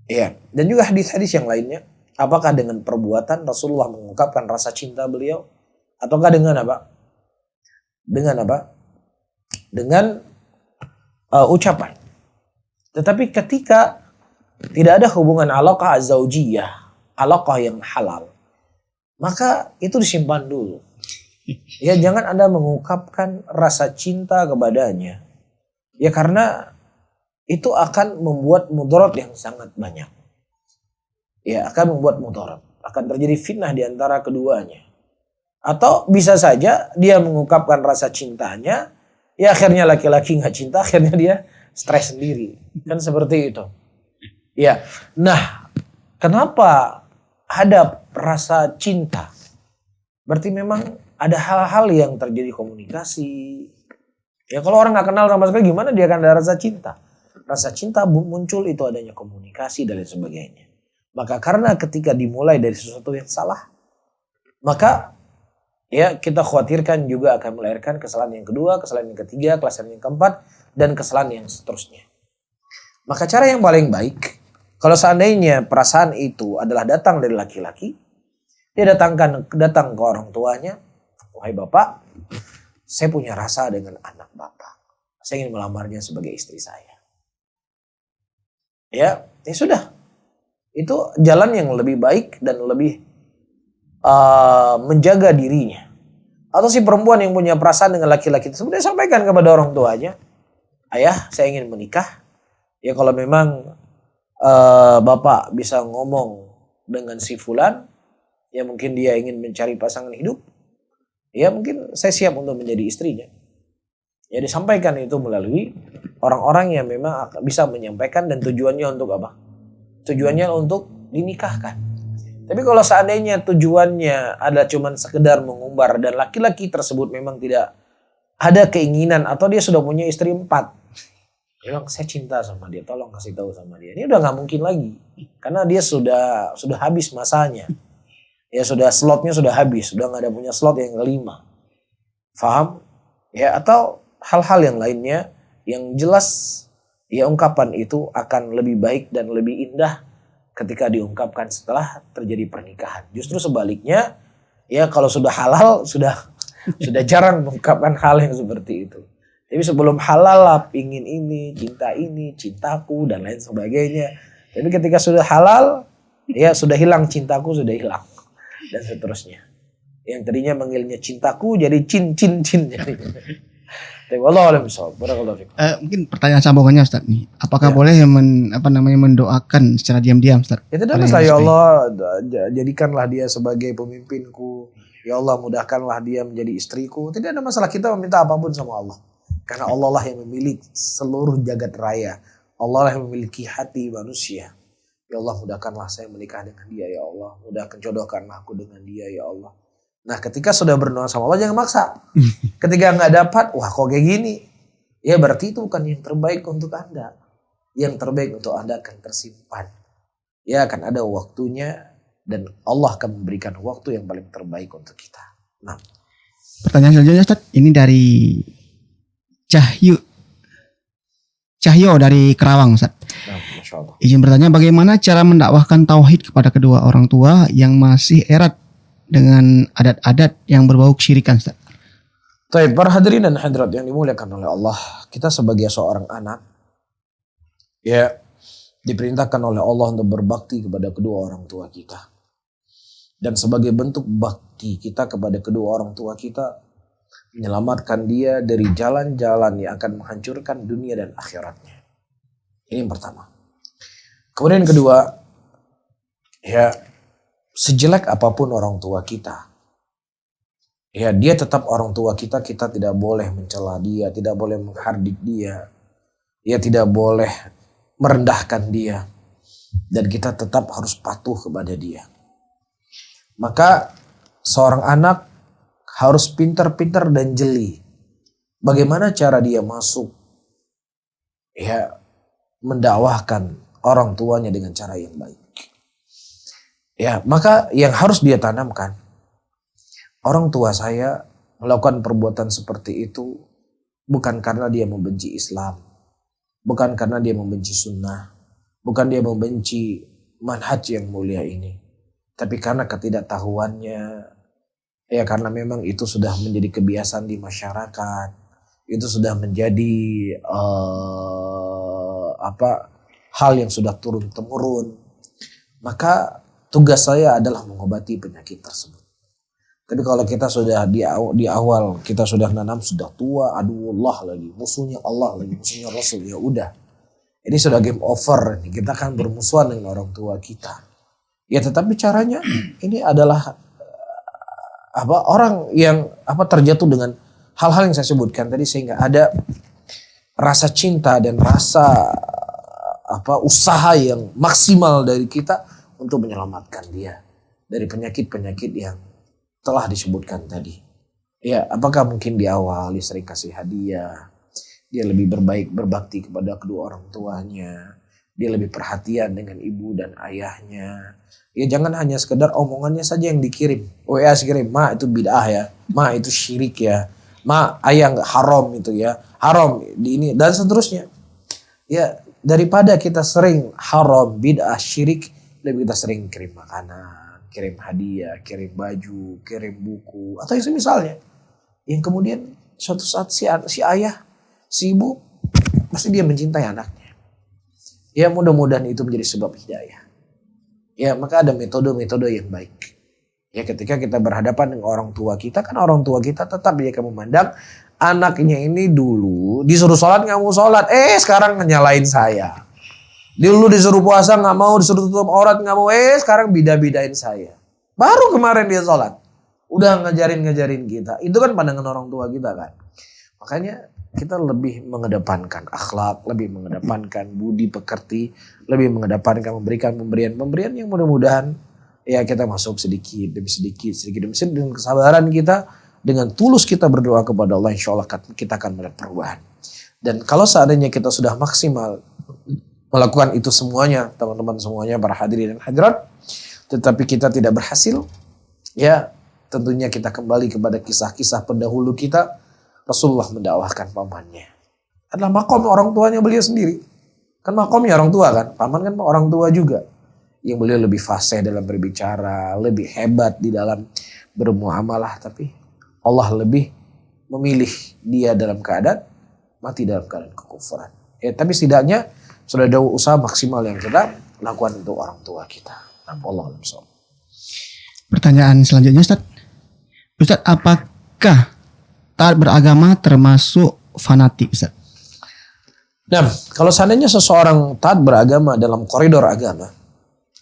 Ya, dan juga hadis-hadis yang lainnya. Apakah dengan perbuatan Rasulullah mengungkapkan rasa cinta beliau? Ataukah dengan apa? Dengan apa? Dengan ucapan. Tetapi ketika tidak ada hubungan alaqah az-zaujiyah, alaqah yang halal, maka itu disimpan dulu. Ya, jangan Anda mengungkapkan rasa cinta kepadanya. Ya, karena itu akan membuat mudarat yang sangat banyak. Ya, akan membuat mudarat. Akan terjadi fitnah di antara keduanya. Atau bisa saja dia mengungkapkan rasa cintanya, Ya akhirnya laki-laki nggak cinta, akhirnya dia stres sendiri. Kan seperti itu. Ya, nah kenapa ada rasa cinta? Berarti memang ada hal-hal yang terjadi komunikasi. Ya kalau orang nggak kenal sama sekali gimana dia akan ada rasa cinta? Rasa cinta muncul itu adanya komunikasi dan lain sebagainya. Maka karena ketika dimulai dari sesuatu yang salah, maka ya kita khawatirkan juga akan melahirkan kesalahan yang kedua, kesalahan yang ketiga, kesalahan yang keempat, dan kesalahan yang seterusnya. Maka cara yang paling baik, kalau seandainya perasaan itu adalah datang dari laki-laki, dia datang ke orang tuanya, wahai bapak, saya punya rasa dengan anak bapak. Saya ingin melamarnya sebagai istri saya. Ya sudah. Itu jalan yang lebih baik dan lebih menjaga dirinya. Atau si perempuan yang punya perasaan dengan laki-laki tersebut, dia sampaikan kepada orang tuanya, ayah saya ingin menikah. Ya kalau memang bapak bisa ngomong dengan si fulan, ya mungkin dia ingin mencari pasangan hidup, ya mungkin saya siap untuk menjadi istrinya. Ya disampaikan itu melalui orang-orang yang memang bisa menyampaikan dan tujuannya untuk apa? Tujuannya untuk dinikahkan. Tapi kalau seandainya tujuannya adalah cuman sekedar mengumbar dan laki-laki tersebut memang tidak ada keinginan atau dia sudah punya istri 4. Bilang saya cinta sama dia, tolong kasih tahu sama dia. Ini udah nggak mungkin lagi karena dia sudah habis masanya. Ya sudah slotnya sudah habis, sudah nggak ada punya slot yang kelima. Faham? Ya atau hal-hal yang lainnya yang jelas ya ungkapan itu akan lebih baik dan lebih indah ketika diungkapkan setelah terjadi pernikahan. Justru sebaliknya, ya kalau sudah halal sudah jarang mengungkapkan hal yang seperti itu. Tapi sebelum halal lah pingin ini, cintaku dan lain sebagainya. Tapi ketika sudah halal, ya sudah hilang cintaku, sudah hilang dan seterusnya. Yang tadinya manggilnya cintaku jadi cin jadi. Mungkin pertanyaan sambungannya Ustaz nih. Apakah boleh mendoakan secara diam-diam Ustaz? Itu adalah ya Allah jadikanlah dia sebagai pemimpinku. Ya Allah mudahkanlah dia menjadi istriku. Tidak ada masalah kita meminta apapun sama Allah. Karena Allah lah yang memiliki seluruh jagat raya. Allah lah yang memiliki hati manusia. Ya Allah mudahkanlah saya menikah dengan dia ya Allah. Mudahkan jodohkanlah aku dengan dia ya Allah. Nah ketika sudah berdoa sama Allah jangan maksa. Ketika nggak dapat, wah kok kayak gini. Ya berarti itu bukan yang terbaik untuk Anda. Yang terbaik untuk Anda akan tersimpan. Ya akan ada waktunya dan Allah akan memberikan waktu yang paling terbaik untuk kita. Nah. Pertanyaan selanjutnya Ustaz, ini dari Cahyo dari Kerawang Ustaz. Nah, Masya Allah. Izin bertanya, bagaimana cara mendakwahkan tauhid kepada kedua orang tua yang masih erat dengan adat-adat yang berbau kesyirikan Ustaz? Baik, para hadirin dan hadirat yang dimuliakan oleh Allah, kita sebagai seorang anak ya diperintahkan oleh Allah untuk berbakti kepada kedua orang tua kita. Dan sebagai bentuk bakti kita kepada kedua orang tua kita, menyelamatkan dia dari jalan-jalan yang akan menghancurkan dunia dan akhiratnya. Ini yang pertama. Kemudian yang kedua, ya sejelek apapun orang tua kita, ya dia tetap orang tua kita, kita tidak boleh mencela dia, tidak boleh menghardik dia, ya tidak boleh merendahkan dia, dan kita tetap harus patuh kepada dia. Maka seorang anak harus pintar-pintar dan jeli bagaimana cara dia masuk, ya mendakwahkan orang tuanya dengan cara yang baik. Ya, maka yang harus dia tanamkan, orang tua saya melakukan perbuatan seperti itu bukan karena dia membenci Islam, bukan karena dia membenci sunnah, bukan dia membenci manhaj yang mulia ini, tapi karena ketidaktahuannya, ya karena memang itu sudah menjadi kebiasaan di masyarakat, itu sudah menjadi hal yang sudah turun-temurun. Maka tugas saya adalah mengobati penyakit tersebut. Tapi kalau kita sudah di awal kita sudah nanam sudah tua, aduh Allah lagi, musuhnya Allah lagi, musuhnya Rasul, ya udah. Ini sudah game over, kita akan bermusuhan dengan orang tua kita. Ya tetapi caranya ini adalah orang yang terjatuh dengan hal-hal yang saya sebutkan tadi sehingga ada rasa cinta dan rasa usaha yang maksimal dari kita untuk menyelamatkan dia dari penyakit-penyakit yang telah disebutkan tadi. Ya, apakah mungkin di awal dia sering kasih hadiah, dia lebih berbakti kepada kedua orang tuanya, dia lebih perhatian dengan ibu dan ayahnya. Ya jangan hanya sekedar omongannya saja yang dikirim. WA kirim, ma itu bid'ah ya, ma itu syirik ya, ma ayah haram itu ya, haram di ini dan seterusnya. Ya daripada kita sering haram, bid'ah, syirik, lebih kita sering kirim makanan, kirim hadiah, kirim baju, kirim buku atau yang semisalnya. Yang kemudian suatu saat si ayah, si ibu pasti dia mencintai anaknya. Ya mudah-mudahan itu menjadi sebab hidayah. Ya maka ada metode-metode yang baik. Ya ketika kita berhadapan dengan orang tua kita, kan orang tua kita tetap dia akan memandang anaknya ini dulu disuruh sholat nggak mau sholat, sekarang nyalain saya. Dulu disuruh puasa nggak mau, disuruh tutup aurat nggak mau, sekarang bidain saya. Baru kemarin dia sholat, udah ngajarin kita. Itu kan pandangan orang tua kita kan. Makanya kita lebih mengedepankan akhlak, lebih mengedepankan budi pekerti, lebih mengedepankan memberikan pemberian yang mudah-mudahan ya kita masuk sedikit demi sedikit demi sedikit dengan kesabaran kita, dengan tulus kita berdoa kepada Allah, insya Allah kita akan melihat perubahan. Dan kalau seandainya kita sudah maksimal melakukan itu semuanya, teman-teman semuanya, para hadirin dan hadirat, tetapi kita tidak berhasil, ya tentunya kita kembali kepada kisah-kisah pendahulu kita. Rasulullah mendakwahkan pamannya. Adalah makom orang tuanya beliau sendiri. Kan makomnya orang tua kan. Paman kan orang tua juga. Yang beliau lebih fasih dalam berbicara. Lebih hebat di dalam bermuamalah. Tapi Allah lebih memilih dia dalam keadaan mati dalam keadaan kekufuran. Ya, tapi setidaknya sudah ada usaha maksimal yang kita lakukan untuk orang tua kita. Allah alam. Pertanyaan selanjutnya Ustaz, apakah taat beragama termasuk fanatik, Ustaz? Nah, kalau seandainya seseorang taat beragama dalam koridor agama,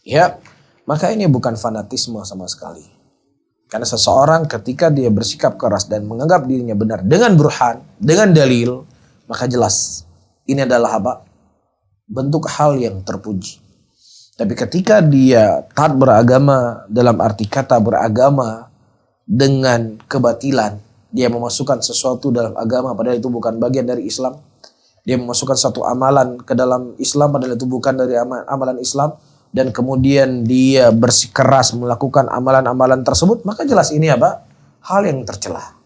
ya, maka ini bukan fanatisme sama sekali. Karena seseorang ketika dia bersikap keras dan menganggap dirinya benar dengan burhan, dengan dalil, maka jelas ini adalah bentuk hal yang terpuji. Tapi ketika dia taat beragama dalam arti kata beragama dengan kebatilan, dia memasukkan sesuatu dalam agama padahal itu bukan bagian dari Islam. Dia memasukkan satu amalan ke dalam Islam padahal itu bukan dari amalan Islam. Dan kemudian dia bersikeras melakukan amalan-amalan tersebut. Maka jelas ini hal yang tercela.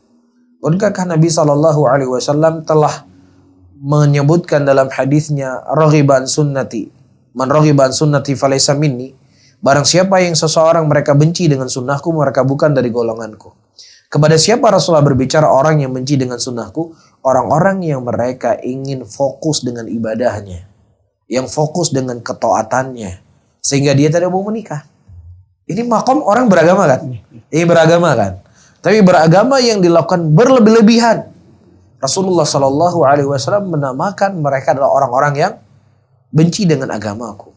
Bukankah Nabi SAW telah menyebutkan dalam hadisnya, Raghiban sunnati, man raghiban sunnati falaysa minni. Barang siapa yang seseorang mereka benci dengan sunnahku, mereka bukan dari golonganku. Kepada siapa Rasulullah berbicara orang yang benci dengan sunnahku? Orang-orang yang mereka ingin fokus dengan ibadahnya. Yang fokus dengan ketaatannya. Sehingga dia tidak mau menikah. Ini makom orang beragama kan? Ini beragama kan? Tapi beragama yang dilakukan berlebih-lebihan. Rasulullah SAW menamakan mereka adalah orang-orang yang benci dengan agamaku.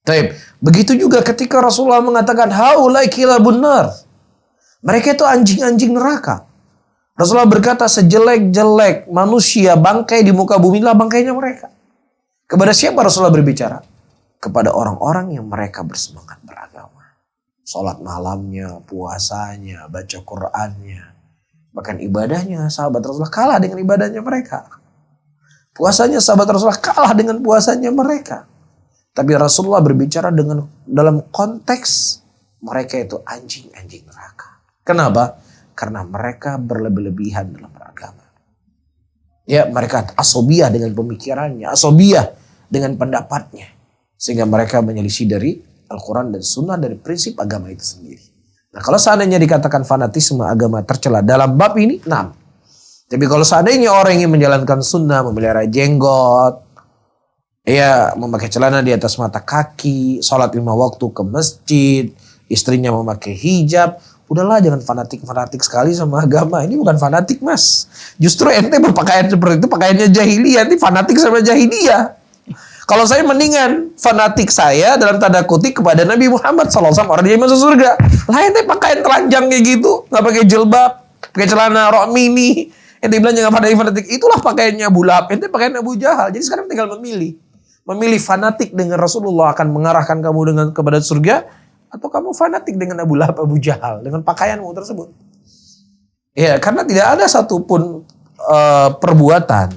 Taib. Begitu juga ketika Rasulullah mengatakan, haulai kilabun nar. Mereka itu anjing-anjing neraka. Rasulullah berkata, sejelek-jelek manusia bangkai di muka bumi lah bangkainya mereka. Kepada siapa Rasulullah berbicara? Kepada orang-orang yang mereka bersemangat beragama. Salat malamnya, puasanya, baca Qur'annya. Bahkan ibadahnya sahabat Rasulullah kalah dengan ibadahnya mereka. Puasanya sahabat Rasulullah kalah dengan puasanya mereka. Tapi Rasulullah berbicara dalam konteks mereka itu anjing-anjing neraka. Kenapa? Karena mereka berlebih-lebihan dalam beragama. Ya, mereka asobiyah dengan pemikirannya, asobiyah dengan pendapatnya. Sehingga mereka menyelisih dari Al-Quran dan Sunnah dari prinsip agama itu sendiri. Nah, kalau seandainya dikatakan fanatisme agama tercela dalam bab ini, nah. Tapi kalau seandainya orang ingin menjalankan sunnah, memelihara jenggot, ya memakai celana di atas mata kaki, sholat 5 waktu ke masjid, istrinya memakai hijab, udahlah jangan fanatik sekali sama agama. Ini bukan fanatik mas. Justru ente berpakaian seperti itu pakaiannya jahiliyah. Ini fanatik sama jahiliyah. Kalau saya mendingan fanatik saya dalam tanda kutip kepada Nabi Muhammad SAW. Orang dia masuk surga. Lah ente pakaian telanjang kayak gitu. Gak pakai jilbab. pakai celana rok mini. Ente bilang jangan fanatik. Itulah pakaiannya Abu Lahab. Ente pakaian Abu Jahal. Jadi sekarang tinggal memilih. Memilih fanatik dengan Rasulullah akan mengarahkan kamu dengan kepada surga. Atau kamu fanatik dengan Abu Lahab, Abu Jahal. Dengan pakaianmu tersebut. Ya, karena tidak ada satupun perbuatan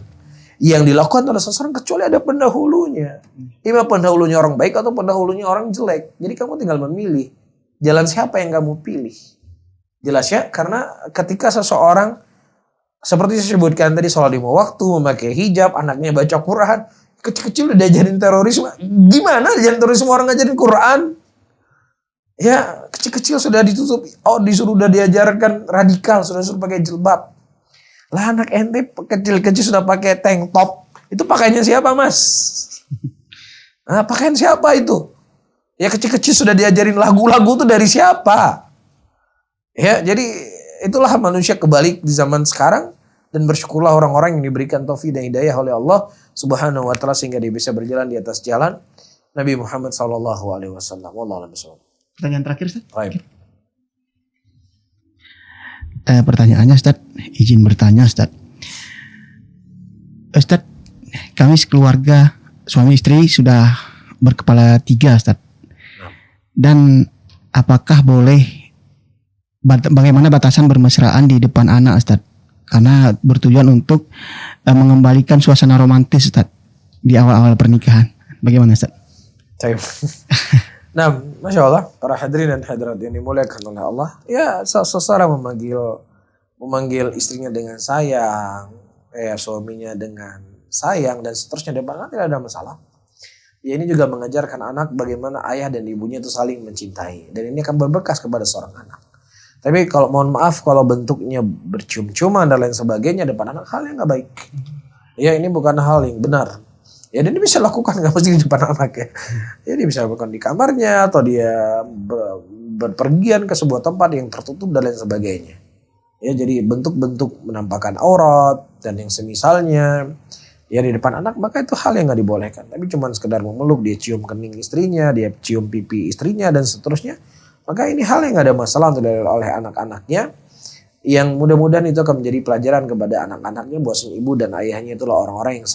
yang dilakukan oleh seseorang kecuali ada pendahulunya. Ima pendahulunya orang baik atau pendahulunya orang jelek. Jadi kamu tinggal memilih. Jalan siapa yang kamu pilih. Jelas ya? Karena ketika seseorang seperti saya sebutkan tadi, sholat lima waktu, memakai hijab, anaknya baca Quran. Kecil-kecil udah diajarin terorisme. Gimana diajarin terorisme orang ngajarin Quran? Ya, kecil-kecil sudah ditutup. Oh, disuruh udah diajarkan radikal, sudah disuruh pakai jilbab. Lah anak ente kecil-kecil sudah pakai tank top. Itu pakaiannya siapa, Mas? Nah, pakaian siapa itu? Ya kecil-kecil sudah diajarin lagu-lagu itu dari siapa? Ya, jadi itulah manusia kebalik di zaman sekarang. Dan bersyukurlah orang-orang yang diberikan taufik dan hidayah oleh Allah Subhanahu wa taala sehingga dia bisa berjalan di atas jalan Nabi Muhammad sallallahu alaihi wasallam. Wallahu a'lam bishawab. Pertanyaan terakhir, Ustaz. Baik. Pertanyaannya, Ustaz, izin bertanya, Ustaz. Ustaz, kami sekeluarga suami istri sudah berkepala 3, Ustaz. Dan apakah boleh bagaimana batasan bermesraan di depan anak, Ustaz? Karena bertujuan untuk mengembalikan suasana romantis, Ustaz, di awal-awal pernikahan. Bagaimana, Ustaz? Nah, Masya Allah, para hadirin dan hadirat yang dimuliakan oleh Allah. Ya, seseorang memanggil istrinya dengan sayang, suaminya dengan sayang, dan seterusnya depan anak tidak ada masalah. Ya, ini juga mengajarkan anak bagaimana ayah dan ibunya itu saling mencintai. Dan ini akan berbekas kepada seorang anak. Tapi kalau mohon maaf kalau bentuknya bercium-ciuman dan lain sebagainya depan anak, hal yang gak baik. Ya, ini bukan hal yang benar. Ya, dan dia bisa lakukan gak mesti di depan anak ya. Ya, dia bisa lakukan di kamarnya atau dia berpergian ke sebuah tempat yang tertutup dan lain sebagainya. Ya, jadi bentuk-bentuk menampakkan aurat dan yang semisalnya ya di depan anak, maka itu hal yang gak dibolehkan. Tapi cuma sekedar memeluk, dia cium kening istrinya, dia cium pipi istrinya dan seterusnya. Maka ini hal yang gak ada masalah untuk oleh anak-anaknya. Yang mudah-mudahan itu akan menjadi pelajaran kepada anak-anaknya bahwa ibu dan ayahnya itulah orang-orang yang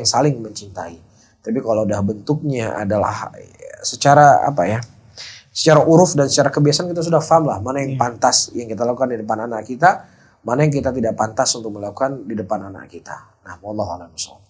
saling mencintai. Tapi kalau udah bentuknya adalah secara secara uruf dan secara kebiasaan kita sudah paham lah mana yang pantas yang kita lakukan di depan anak kita, mana yang kita tidak pantas untuk melakukan di depan anak kita. Nah, wallahu a'lam bishawab.